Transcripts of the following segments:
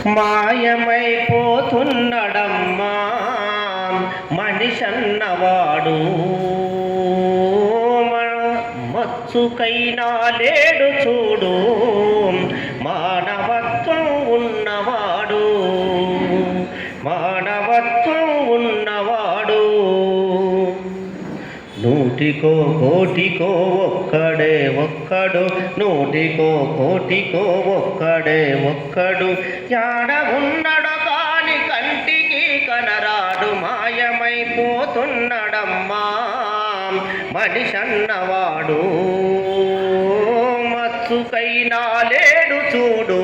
మాయమైపోతున్నడమ్మా మనిషన్నవాడు, మచ్చుకైనా లేడు చూడు మానవత్వం ఉన్నవాడు, మానవత్వం ఉన్నవాడు. నూటికో కోటికో ఒక్కడే ఒక్కడు, నూటికో కోటికో ఒక్కడే ఒక్కడు. యాడ ఉన్నడు కాని కంటికి కనరాడు, మాయమైపోతున్నడమ్మా మనిషన్నవాడు, మచ్చుకైనా లేడు చూడు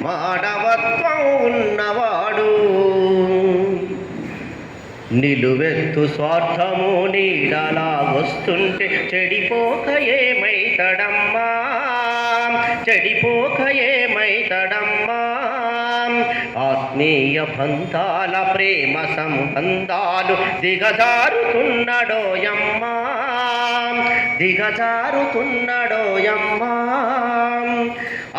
మానవత్వం ఉన్నవాడు. నిలువెత్తు స్వార్థము నీడలా వస్తుంటే చెడిపోక ఏమైతడమ్మా, చెడిపోక ఏమైతడమ్మా. ఆత్మీయ బంధాల ప్రేమ సంబంధాలు దిగజారుతున్నడోయమ్మా, దిగజారుతున్నడోయమ్మా.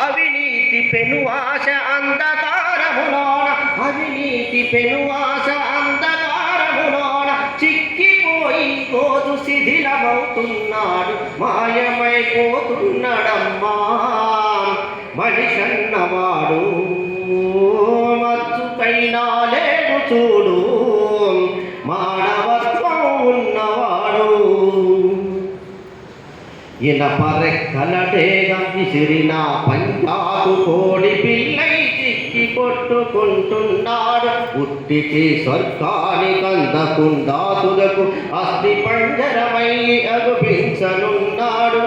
అవినీతి పెనువాస అంధకారములోన, అవినీతి పెనువాస అంధకారములోన చిక్కిపోయి రోజు శిథిలమవుతున్నాడు, మాయమైపోతున్నడమ్మా మనిషన్నవాడు, మచ్చుకైనా లేడు చూడు మానవత్వం ఉన్నవాడు. ఇనపరెక్కల డేగ విసిరిన పంజాబు కోడి పిల్లై చిక్కి కొట్టుకుంటున్నాడు, ఉట్టికి స్వర్గానికందకుండా తుదకు అస్థి పంజరమై అగుపించనున్నాడు.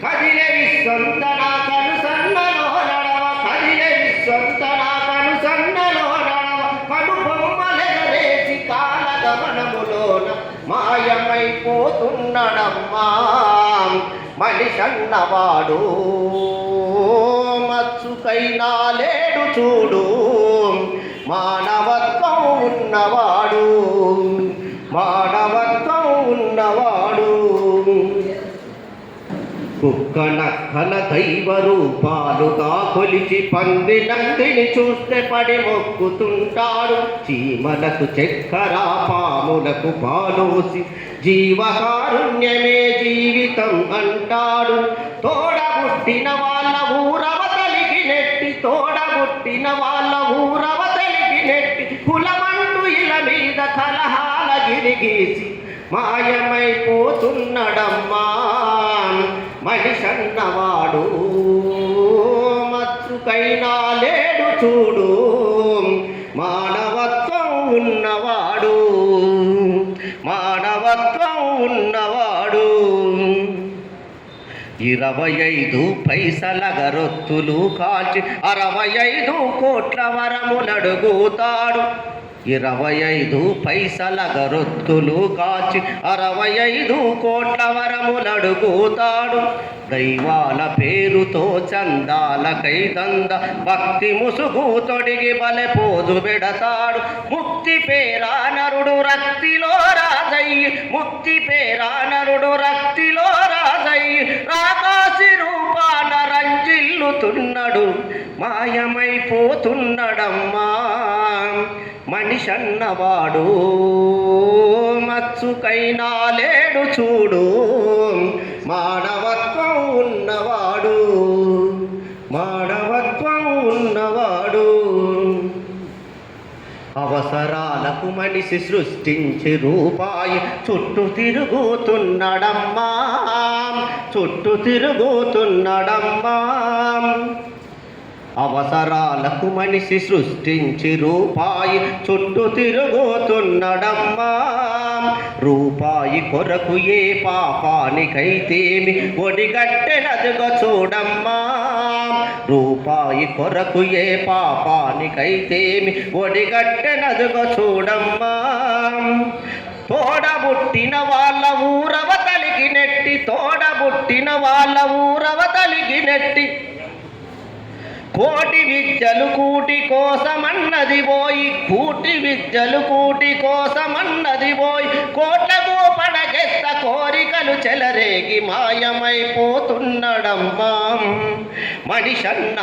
కదిలే విశ్వంతన కనుసన్నలో నడవ, కదిలే విశ్వంతన కనుసన్నలో నడవ, కనుబొమ్మలెగరేసి కాలగమనములోన మాయమైపోతున్నడమ్మా మనిషన్నవాడు, మచ్చుకైనా లేడు చూడు మానవత్వం ఉన్నవాడు, మానవత్వం ఉన్నవాడు. కుక్క నక్కల దైవ రూపాలుగా కొలిచి పంది నందిని చూస్తే పడి మొక్కుతుంటాడు, చీమలకు చక్కెర పాములకు పాలోసి జీవకారుణ్యమే జీవితం అంటాడు. తోడబుట్టిన వాళ్ళ ఊరవతలికి నెట్టి, తోడబుట్టిన వాళ్ళ ఊరవతలికి నెట్టి కులమంటూ ఇల మీద కలహాల గిరిగీసి మాయమైపోతున్నడమ్మా మనిషన్నవాడు, మచ్చుకైనా లేడు చూడు మానవత్వం ఉన్నవాడు, మానవత్వం ఉన్నవాడు. 25 పైసల గరొత్తులు కాల్చి 65 కోట్ల వరములడుగుతాడు, 25 పైసల గరొత్తులు కాచి 65 కోట్ల వరములడుగుతాడు. దైవాల పేరుతో చందాలకై దంద భక్తి ముసుగు తొడిగి బలె పోజు పెడతాడు. ముక్తి పేరా నరుడు రక్తిలో రాజయ్యి, ముక్తి పేరా నరుడు రక్తిలో రాజయ్యి, రాకాసి రూపాన రంజిల్లుతున్నడు, మాయమైపోతున్నడమ్మా మనిషన్నవాడు, మచ్చుకైనా లేడు చూడు మానవత్వం ఉన్నవాడు, మానవత్వం ఉన్నవాడు. అవసరాలకు మనిషి సృష్టించి రూపాయి చుట్టూ తిరుగుతున్నడమ్మా, చుట్టూ తిరుగుతున్నడమ్మా. అవసరాలకు మనిషి సృష్టించి రూపాయి చుట్టూ తిరుగుతున్నడమ్మా. రూపాయి కొరకు ఏ పాపానికైతేమి ఒడిగట్టెనదుగో చూడమ్మా, రూపాయి కొరకు ఏ పాపానికైతేమి ఒడిగట్టెనదుగో చూడమ్మా. తోడబుట్టిన వాళ్ళ ఊరవతలికి నెట్టి, తోడబుట్టిన వాళ్ళ ఊరవతలికి నెట్టి కోటి విద్యలు కూటి కోసమన్నది పోయి, కూటి విద్యలు కూటి కోసమన్నది పోయి, కోట్లకు పడగెత్త కోరికలు చెలరేగి మాయమైపోతున్నడమ్మా మనిషన్న